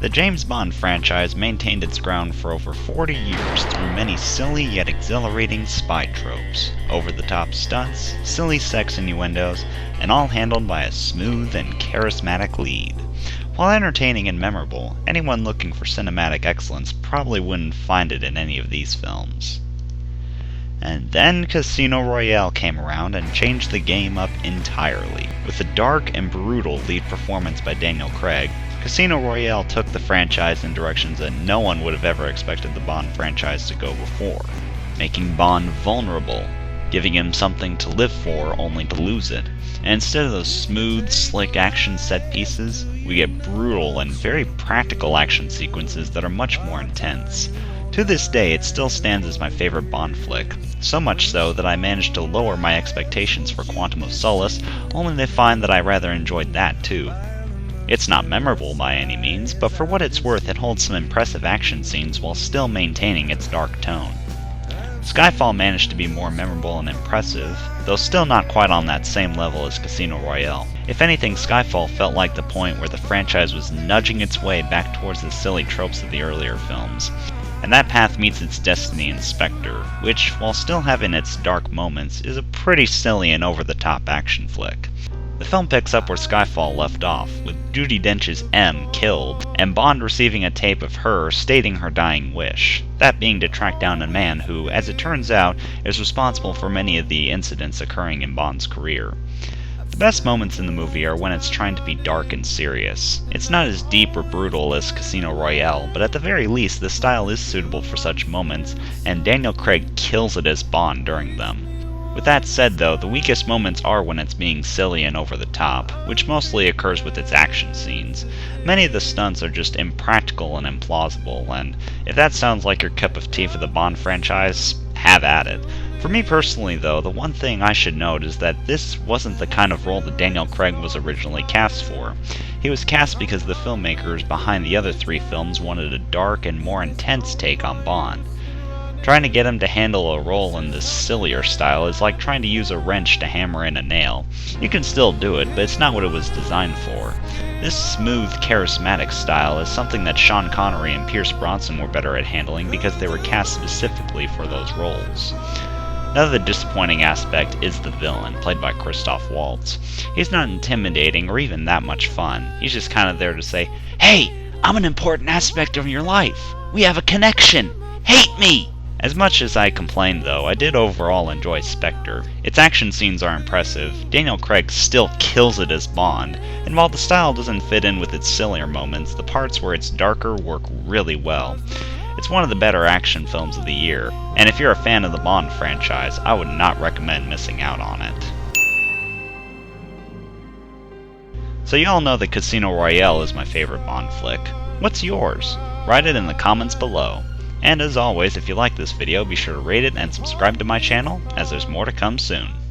The James Bond franchise maintained its ground for over 40 years through many silly yet exhilarating spy tropes, over-the-top stunts, silly sex innuendos, and all handled by a smooth and charismatic lead. While entertaining and memorable, anyone looking for cinematic excellence probably wouldn't find it in any of these films. And then Casino Royale came around and changed the game up entirely. With a dark and brutal lead performance by Daniel Craig, Casino Royale took the franchise in directions that no one would have ever expected the Bond franchise to go before, making Bond vulnerable, giving him something to live for only to lose it. And instead of those smooth, slick action set pieces, we get brutal and very practical action sequences that are much more intense. To this day, it still stands as my favorite Bond flick, so much so that I managed to lower my expectations for Quantum of Solace, only to find that I rather enjoyed that too. It's not memorable by any means, but for what it's worth, it holds some impressive action scenes while still maintaining its dark tone. Skyfall managed to be more memorable and impressive, though still not quite on that same level as Casino Royale. If anything, Skyfall felt like the point where the franchise was nudging its way back towards the silly tropes of the earlier films. And that path meets its destiny in Spectre, which, while still having its dark moments, is a pretty silly and over-the-top action flick. The film picks up where Skyfall left off, with Judi Dench's M killed, and Bond receiving a tape of her stating her dying wish, that being to track down a man who, as it turns out, is responsible for many of the incidents occurring in Bond's career. The best moments in the movie are when it's trying to be dark and serious. It's not as deep or brutal as Casino Royale, but at the very least the style is suitable for such moments, and Daniel Craig kills it as Bond during them. With that said though, the weakest moments are when it's being silly and over the top, which mostly occurs with its action scenes. Many of the stunts are just impractical and implausible, and if that sounds like your cup of tea for the Bond franchise, have at it. For me personally though, the one thing I should note is that this wasn't the kind of role that Daniel Craig was originally cast for. He was cast because the filmmakers behind the other three films wanted a dark and more intense take on Bond. Trying to get him to handle a role in this sillier style is like trying to use a wrench to hammer in a nail. You can still do it, but it's not what it was designed for. This smooth, charismatic style is something that Sean Connery and Pierce Brosnan were better at handling because they were cast specifically for those roles. Another disappointing aspect is the villain, played by Christoph Waltz. He's not intimidating or even that much fun. He's just kind of there to say, "Hey, I'm an important aspect of your life. We have a connection. Hate me!" As much as I complained though, I did overall enjoy Spectre. Its action scenes are impressive, Daniel Craig still kills it as Bond, and while the style doesn't fit in with its sillier moments, the parts where it's darker work really well. It's one of the better action films of the year, and if you're a fan of the Bond franchise, I would not recommend missing out on it. So you all know that Casino Royale is my favorite Bond flick. What's yours? Write it in the comments below. And as always, if you like this video, be sure to rate it and subscribe to my channel, as there's more to come soon.